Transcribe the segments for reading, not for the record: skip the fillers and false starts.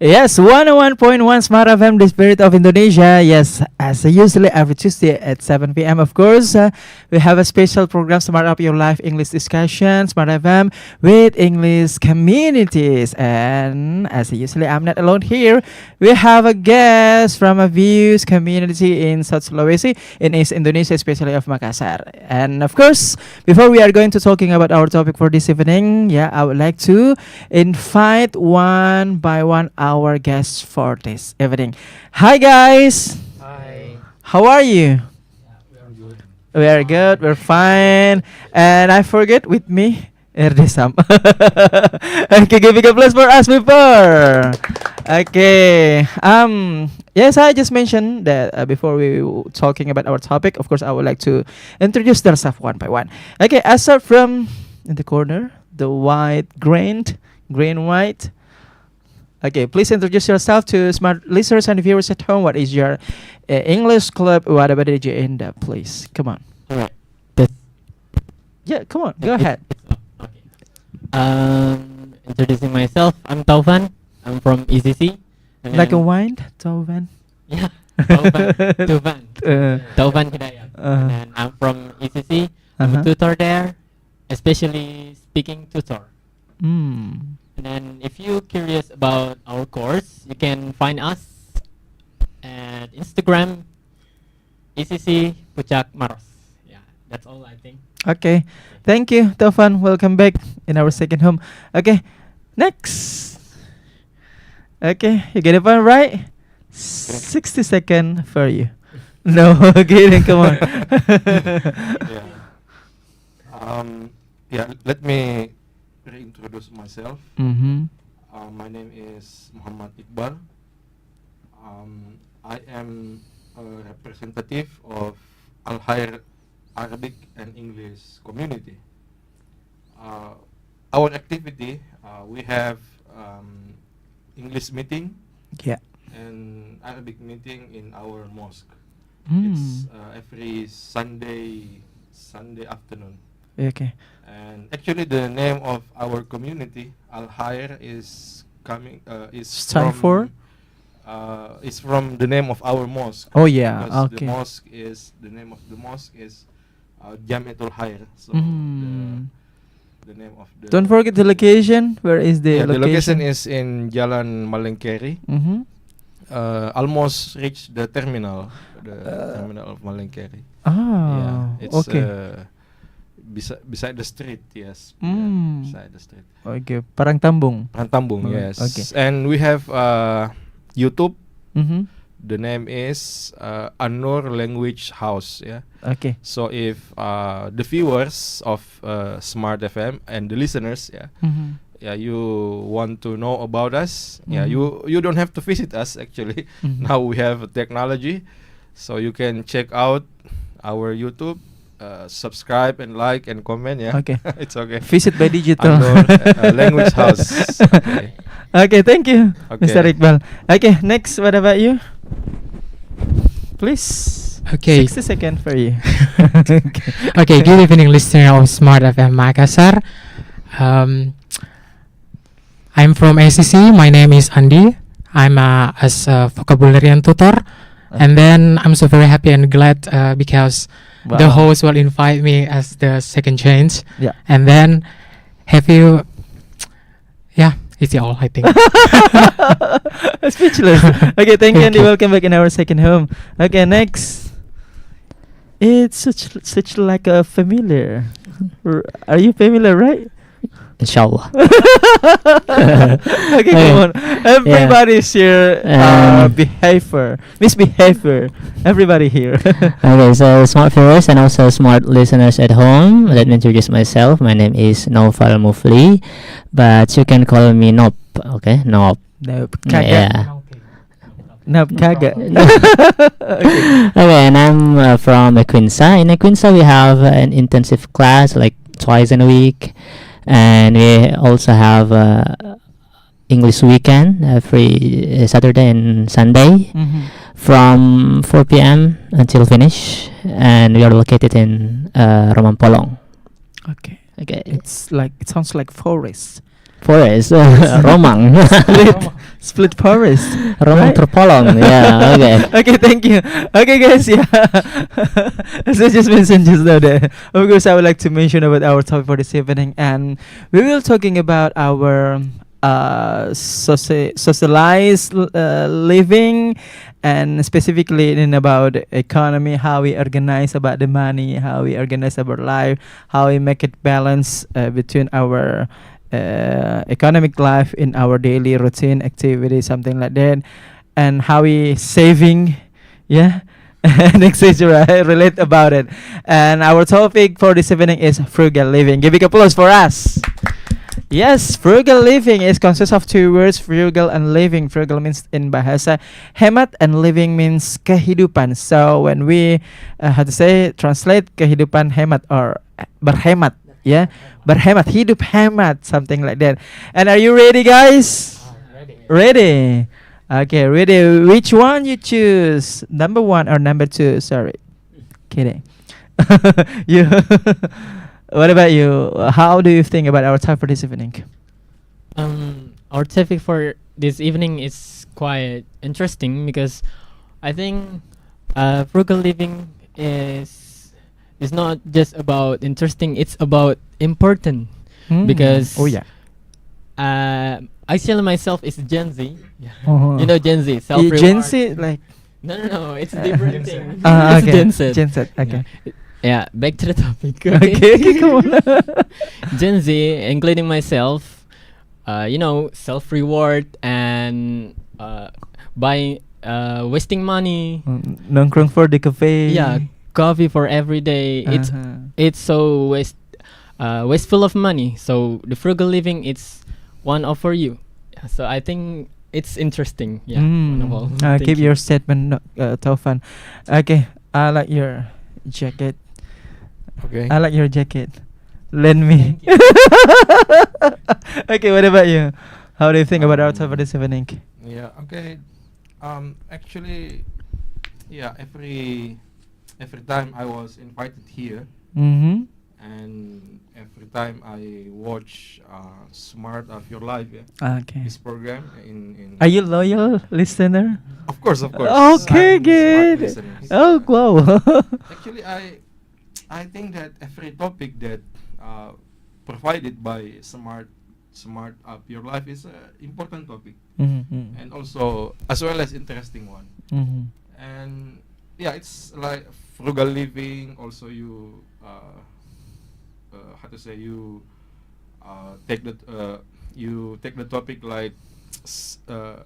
Yes, 101.1 Smart FM, the spirit of Indonesia. Yes, as usually every Tuesday at 7 p.m. Of course, we have a special program, Smart Up Your Life English Discussion, Smart FM with English communities. And as usually, I'm not alone here. We have a guest from a views community in South Sulawesi, in East Indonesia, especially of Makassar. And of course, before we are going to talking about our topic for this evening, I would like to invite one by one our guests for this evening. Hi guys. Hi. How are you? We are good. We are good. We're fine. And I forget with me Erdesam. Okay, give a applause for us before. Okay. Yes, I just mentioned that before we talking about our topic. Of course, I would like to introduce themselves one by one. Okay, I start from in the corner, the green white. Okay, please introduce yourself to smart listeners and viewers at home. What is your English club? Whatever did you end up, please? Come on. Alright. Yeah, come on. Go ahead. Okay. Introducing myself, I'm Taufan. I'm from ECC. And Like a then- wine, Tovan. Yeah. Taufan. Uh, Taufan Hidayat. Uh-huh. And then I'm from ECC. I'm Uh-huh. a tutor there, especially speaking tutor. Mm. And then if you're curious about our course, you can find us at Instagram, ECC Pucak Maros. Yeah, that's all I think. Okay, thank you, Tovan. Welcome back in our second home. Okay, next. Okay, you get it one right. 60 seconds for you. No, kidding. Come on. Let me reintroduce myself. Mm-hmm. My name is Muhammad Iqbal. I am a representative of Al Khair Arabic and English community. Our activity, we have English meeting Yeah. and Arabic meeting in our mosque. Mm. It's every Sunday afternoon. Okay. And actually, the name of our community, Al Khair, is Stand for? Is from the name of our mosque. Oh yeah. Because Okay. the name of the mosque is Jamiatul Khair. So Mm. the name of the Don't forget the location. Where is the the location? location is in Jalan Malengkeri. Mm-hmm. Almost reach the terminal of Malengkeri. Ah. It's Okay. beside the street. Yes. Mm. Beside the street. Okay. Parang Tambung. Rantambung, Alright, yes. okay. And we have YouTube. Mm-hmm. The name is Anur Language House. Yeah. Okay. So if the viewers of Smart FM and the listeners, Mm-hmm. you want to know about us, Mhm. you don't have to visit us actually. Mhm. Now we have technology, so you can check out our YouTube, subscribe and like and comment. Yeah. Okay. It's okay. Visit by digital. Anur Language House. Okay. Okay, thank you, Okay. Mr. Iqbal. Okay, next, what about you? Please. Okay. 60 seconds for you. Okay, good evening, listener of Smart FM Makassar. I'm from ACC. My name is Andy. I'm as a vocabularian tutor, and then I'm so very happy and glad because the Wow. host will invite me as the second change. Yeah. And then, have you? Yeah, it's all I think. Speechless. Okay, thank you, Thank Andy. you. Welcome back in our second home. Okay, next. It's such like a familiar. Are you familiar, right? Inshallah. Okay, come on. Everybody's here. Misbehavior. Everybody here. Okay, so smart viewers and also smart listeners at home, let me introduce myself. My name is Naufal Mufli, but you can call me Nop. Okay, Nop. Nope. Kagak. Yeah. Nope. Kagak. Okay, and I'm from Equinsa. In Equinsa, we have an intensive class like twice in a week, and we also have English weekend every Saturday and Sunday Mm-hmm. from 4 p.m. until finish, and we are located in Romampolong. Okay. Okay. It sounds like forest. Forest. Romang. Split forest. Romang Right. terpolong. Yeah. Okay. Okay, thank you. Okay, guys, yeah. As I just mentioned just now, that of course I would like to mention about our topic for this evening, and we will talking about our socialized living, and specifically in about economy, how we organize about the money, how we organize our life, how we make it balance between our economic life in our daily routine activity, something like that, and how we saving, yeah, and etc. Relate about it. And our topic for this evening is frugal living. Give big applause for us. Yes, frugal living is consists of two words, frugal and living. Frugal means in bahasa hemat, and living means kehidupan. So when we how to say translate kehidupan hemat or berhemat, yeah, berhemat, hidup hemat, something like that. And are you ready, guys? Ready. Okay, ready. Which one you choose? Number one or number two? Sorry, kidding. You. What about you? How do you think about our topic for this evening? Our topic for this evening is quite interesting because I think frugal living is not just about interesting; it's about important. Because oh yeah, I tell myself is Gen Z. uh-huh. You know Gen Z, Gen Z, like No, it's a different thing. It's okay. Gen Z. Gen Z, okay. Yeah, back to the topic. Okay, come on. Gen Z, including myself, self-reward and buying, wasting money. Nongkrong for the cafe. Yeah, coffee for every day. It's so wasteful of money. So the frugal living, it's one of for you. Yeah, so I think it's interesting. Yeah, one of all. Thank Keep you. your statement, Taufan. Okay, I like your jacket. Okay. I like your jacket. Lend me. Okay, what about you? How do you think about our topic this evening? Yeah. Okay. Actually, yeah. Every time I was invited here, Mm-hmm. and every time I watch Smart of Your Life, yeah, Okay. this program in Are you loyal listener? Of course, of course. Okay, I'm smart good. listeners. Oh, wow. Actually, I think that every topic that provided by Smart Up Your Life is an important topic, Mm-hmm. and also as well as interesting one. Mm-hmm. And yeah, it's like frugal living. Also, you how to say, you take the topic like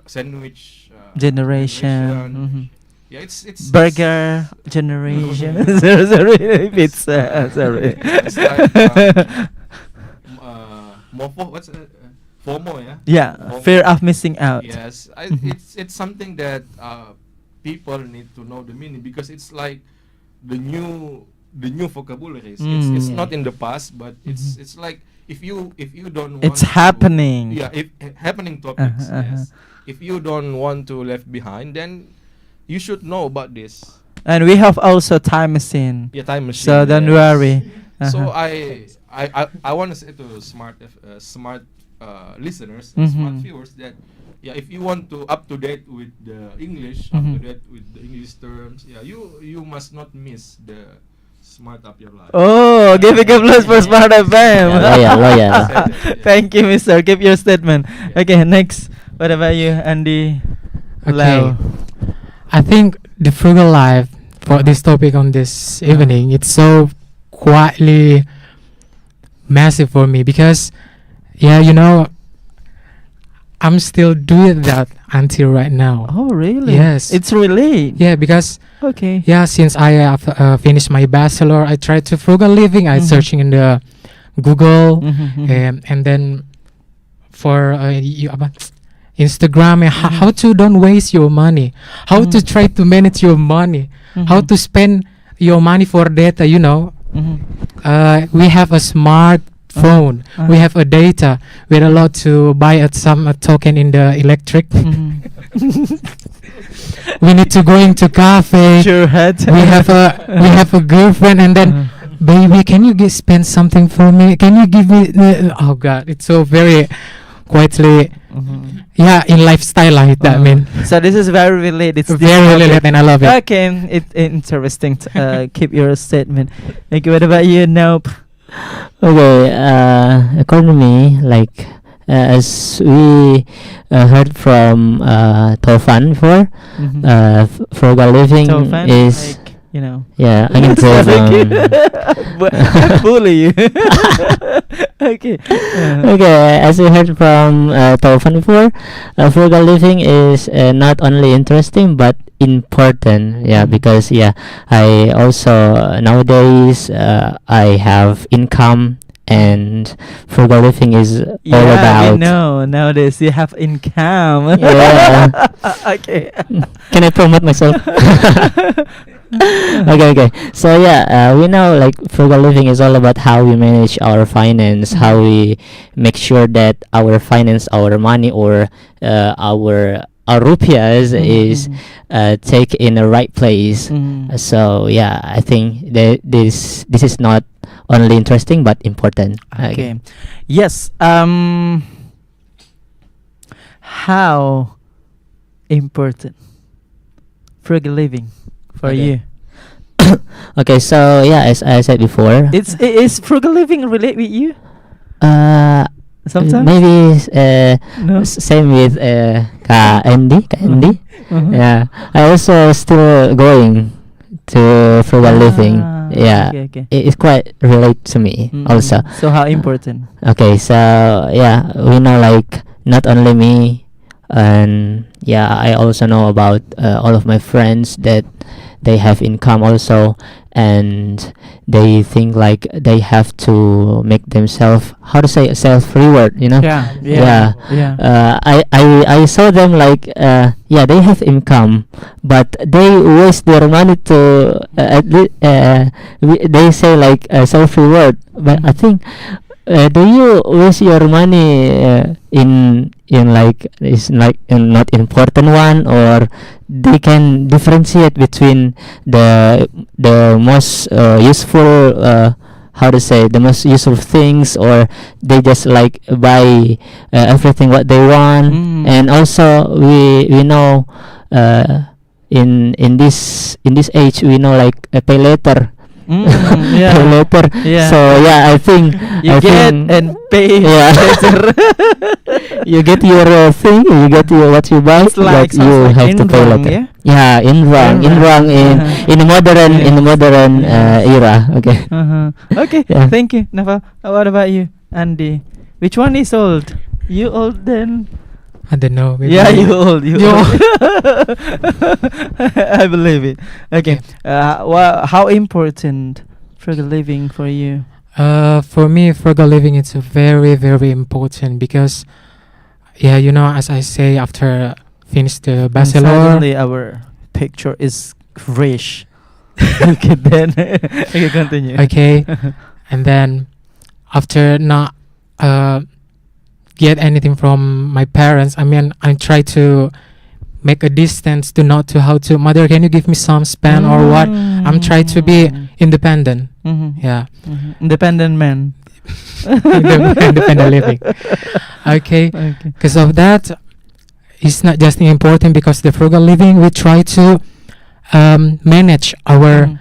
sandwich Generation. Mm-hmm. Yeah, it's Burger generation. sorry, pizza. Sorry. It's like mofo. What's FOMO? Yeah. Yeah, FOMO. fear of missing out. Yes, Mhm. it's something that people need to know the meaning, because it's like the new vocabularies. It's Mm. not in the past, but Mhm. it's like if you don't want It's to- happening. Yeah, if happening topics. Uh-huh, Yes. If you don't want to left behind, then you should know about this. And we have also time machine. Yeah, time machine. So don't yes. worry. So Uh-huh. I want to say to smart listeners and smart Mhm. viewers that, yeah, if you want to up to date with the English, up to Mhm. date with the English terms, yeah, you must not miss the Smart Up Your Life. Oh, give a applause for Smart FM. Yeah, loyal. Thank you, Mister. Give your statement. Yeah. Okay, next. What about you, Andy? Okay. Lau? I think the frugal life for this topic on this evening, it's so quietly massive for me because, yeah, I'm still doing that until right now. Oh, really? Yes. It's really. Yeah, because Okay. since I have finished my bachelor, I tried to frugal living. I Mhm. searching in the Google, Mhm. and then for Instagram, how to don't waste your money, how to Mhm. try to manage your money, how to spend your money for data. Mhm. We have a smartphone, we have a data. We're allowed to buy some token in the electric. Mhm. We need to go into cafe. Sure head. We have a girlfriend, and then baby, can you spend something for me? Can you give me oh god, it's so very quietly, Mhm. yeah, in lifestyle like that. I mean, So this is very related. It's very related, and I love it. Okay, interesting. Keep your statement. Okay, what about you? Nope. Okay, according to me, like as we heard from Tofan before, Mhm. frugal living So fun, is like, you know. yeah. I mean, Sorry. I bully you. Okay. okay, as we heard from Tofan before, frugal living is not only interesting but important. Yeah, Mhm. because yeah, I also nowadays I have income, and frugal living is all Yeah, about. we know nowadays you have income. Yeah. Okay. Can I promote myself? Okay. So yeah, we know like frugal living is all about how we manage our finance, how we make sure that our finance, our money, or our rupiahs is take in the right place. So yeah, I think that this is not only interesting but important. Okay. Yes. How important frugal living for Okay. you? Okay. So yeah, as I said before, Is frugal living relate with you uh, sometimes? maybe No. same with Kak Andy. Mhm. Yeah, I also still going to frugal living. Ah, Yeah, Okay. it's quite relate to me Mm. also. So how important? Okay, so yeah, we know like not only me, and yeah, I also know about all of my friends that they have income also, and they think like they have to make themselves, how to say, self reward, you know. Yeah. Yeah. Yeah. I saw them like yeah, they have income, but they waste their money to they say like self reward, but I think do you waste your money in like is like not important one, or they can differentiate between the most useful how to say, the most useful things, or they just like buy everything what they want. And also we know in this age we know like pay later. Yeah. Pay later. Yeah. So yeah, I think You I get think and pay Yeah. later. you get your thing, you get your what you buy, It's like but you have to pay Inrang, later. yeah? Yeah, inrang in the modern Yes. era. Okay. Okay. Yeah. Thank you, Naval. What about you, Andy? Which one is old? You old then? I don't know. maybe- Yeah, you old. You You old. I believe it. Okay. How important frugal living for you? For me, frugal living is very, very important because, yeah, you know, as I say, after finish the And bachelor, suddenly our picture is rich. Okay, then. Okay, continue. okay, and then after not get anything from my parents, I mean, I try to make a distance to not to how to, mother, can you give me some spend or what? I'm trying to be independent. Yeah. Independent man. Independent living. Okay. Okay. Because of that, it's not just important because the frugal living, we try to manage our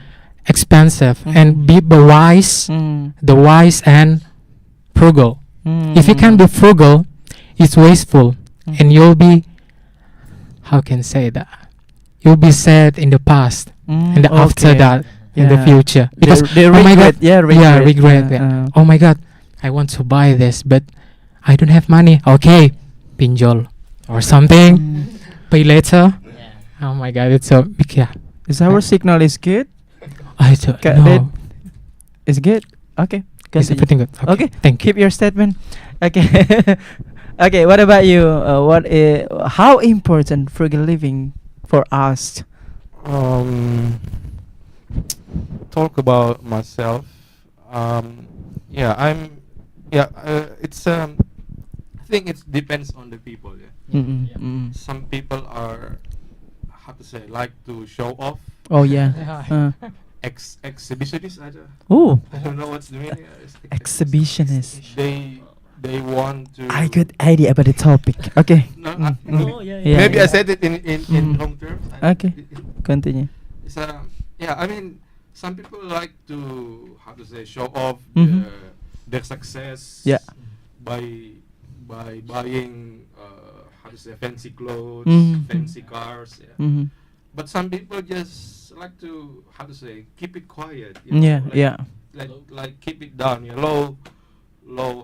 expensive and be wise, the wise and frugal. If you can be frugal, it's wasteful, and you'll be, how can I say that? You'll be sad in the past, and after that, in the Yeah. future, because they oh my regret, god, yeah, regret. yeah, Oh my god, I want to buy this, but I don't have money. Okay, pinjol or something. Pay later. Oh my god, it's so big. Yeah, Is our signal is good? I don't Ca- know. that- Is good? Okay. Is Continue. everything good? Okay. Thank you. Keep your statement. Okay. Okay. What about you? How important frugal living for us? Talk about myself. Yeah, it's I think it depends on the people. Yeah, some people are, how to say, like to show off. Oh yeah. Exhibitionists. Oh, I don't know what's the meaning. exhibitionist. They they want to. I got idea about the topic. Okay. No, Oh, Yeah, maybe I yeah. said it in wrong terms. Okay. Continue. It's yeah. I mean, some people like to how to say show off Mhm. their success. Yeah. By buying how to say fancy clothes, Mhm. fancy cars. Yeah. Mm-hmm. But some people just like to how to say keep it quiet. Yeah, like, yeah. Like keep it down. Low.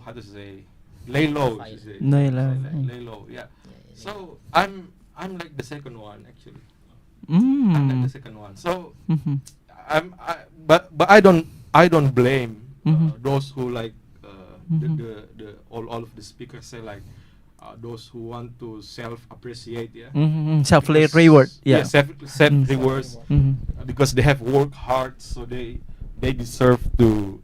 How to say lay low. Quiet. you say. Lay Say low. like lay low. Yeah. So I'm like the second one actually. Mm. I'm like the second one. So Mm-hmm. but I don't blame Mhm. those who like Mhm. the all of the speakers say like those who want to self appreciate, yeah. Mm-hmm. Self Because- reward. Yeah. self Mm. rewards Mm-hmm. because they have worked hard, so they deserve to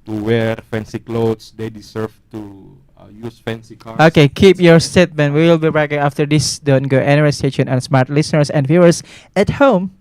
wear fancy clothes. They deserve to use fancy cars. Okay, keep your statement. We will be back after this. Don't go anywhere. Stay tuned, and smart listeners and viewers at home.